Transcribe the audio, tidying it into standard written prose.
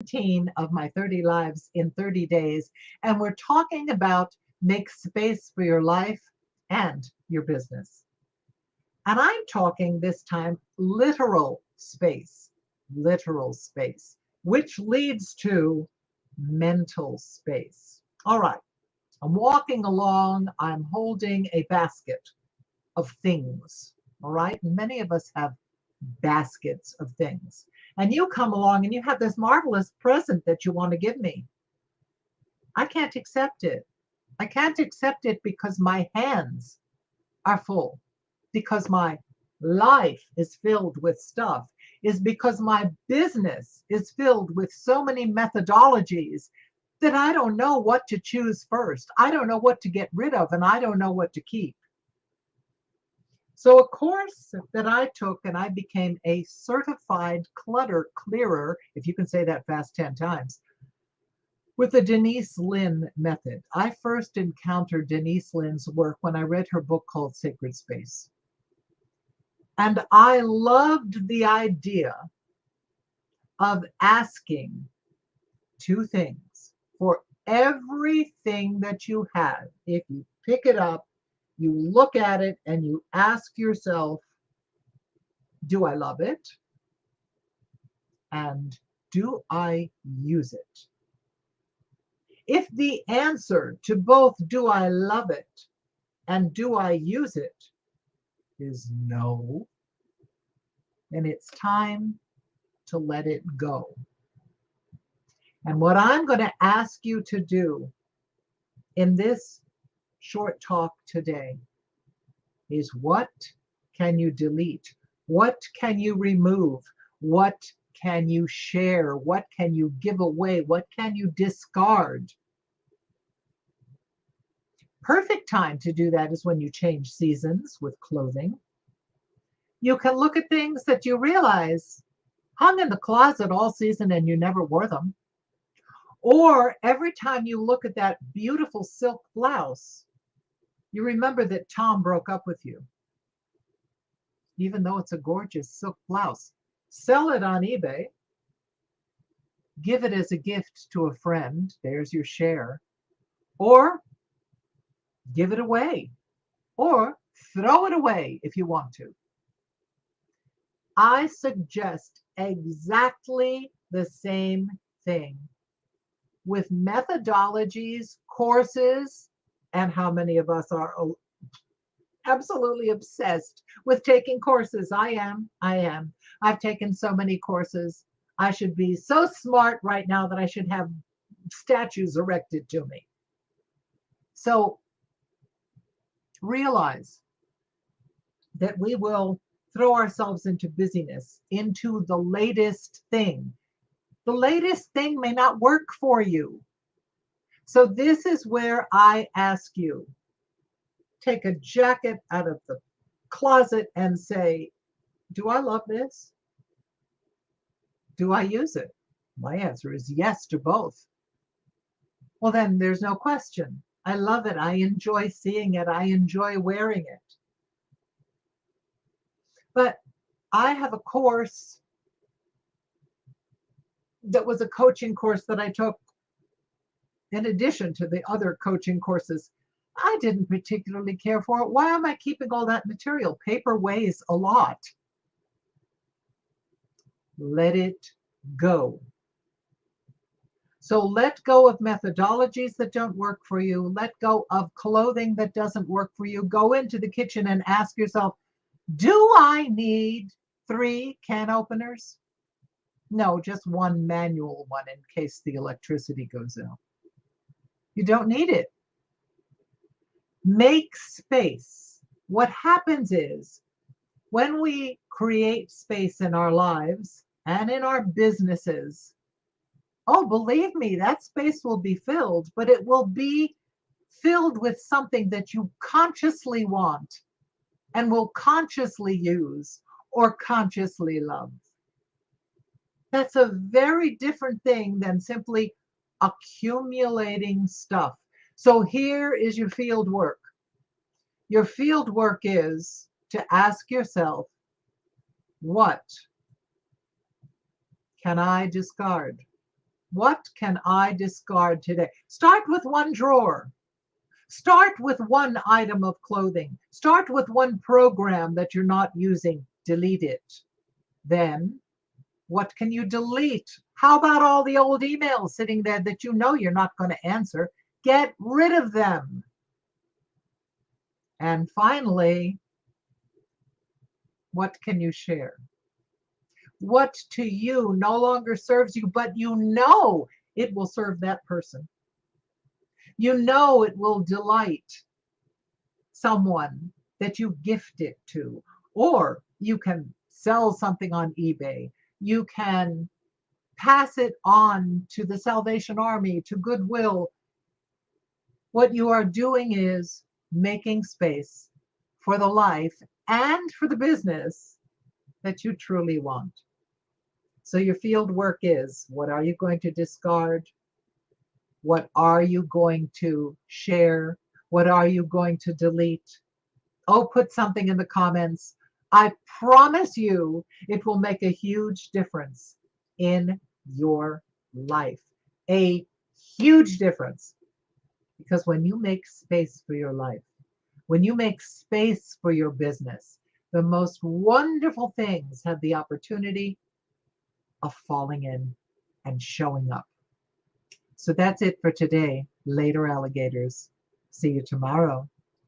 17 of my 30 lives in 30 days, and we're talking about make space for your life and your business. And I'm talking this time literal space, which leads to mental space. All right, I'm walking along, I'm holding a basket of things. All right, many of us have baskets of things. And you come along and you have this marvelous present that you want to give me. I can't accept it. I can't accept it because my hands are full, because my life is filled with stuff, is because my business is filled with so many methodologies that I don't know what to choose first. I don't know what to get rid of, and I don't know what to keep. So a course that I took, and I became a certified clutter clearer, if you can say that fast 10 times, with the Denise Linn method. I first encountered Denise Linn's work when I read her book called Sacred Space. And I loved the idea of asking two things for everything that you have. If you pick it up, you look at it and you ask yourself, do I love it? And do I use it? If the answer to both do I love it and do I use it is no, then it's time to let it go. And what I'm going to ask you to do in this short talk today is, what can you delete? What can you remove? What can you share? What can you give away? What can you discard? Perfect time to do that is when you change seasons with clothing. You can look at things that you realize hung in the closet all season and you never wore them. Or every time you look at that beautiful silk blouse, you remember that Tom broke up with you, even though it's a gorgeous silk blouse. Sell it on eBay, give it as a gift to a friend, there's your share, or give it away, or throw it away if you want to. I suggest exactly the same thing with methodologies, courses, and how many of us are absolutely obsessed with taking courses. I am. I've taken so many courses. I should be so smart right now that I should have statues erected to me. So realize that we will throw ourselves into busyness, into the latest thing. The latest thing may not work for you. So this is where I ask you, take a jacket out of the closet and say, do I love this? Do I use it? My answer is yes to both. Well, then there's no question. I love it. I enjoy seeing it. I enjoy wearing it. But I have a course that was a coaching course that I took in addition to the other coaching courses. I didn't particularly care for it. Why am I keeping all that material? Paper weighs a lot. Let it go. So let go of methodologies that don't work for you. Let go of clothing that doesn't work for you. Go into the kitchen and ask yourself, do I need 3 can openers? No, just one manual one in case the electricity goes out. You don't need it. Make space. What happens is when we create space in our lives and in our businesses, oh, believe me, that space will be filled, but it will be filled with something that you consciously want and will consciously use or consciously love. That's a very different thing than simply accumulating stuff. So here is your field work. Your field work is to ask yourself, what can I discard? What can I discard today? Start with one drawer. Start with one item of clothing. Start with one program that you're not using. Delete it. Then, what can you delete? How about all the old emails sitting there that you know you're not going to answer? Get rid of them. And finally, what can you share? What to you no longer serves you, but you know it will serve that person. You know it will delight someone that you gift it to. Or you can sell something on eBay. You can pass it on to the Salvation Army, to Goodwill. What you are doing is making space for the life and for the business that you truly want. So your field work is, what are you going to discard? What are you going to share? What are you going to delete? Oh, put something in the comments. I promise you it will make a huge difference in your life. A huge difference. Because when you make space for your life, when you make space for your business, the most wonderful things have the opportunity of falling in and showing up. So that's it for today. Later, alligators. See you tomorrow.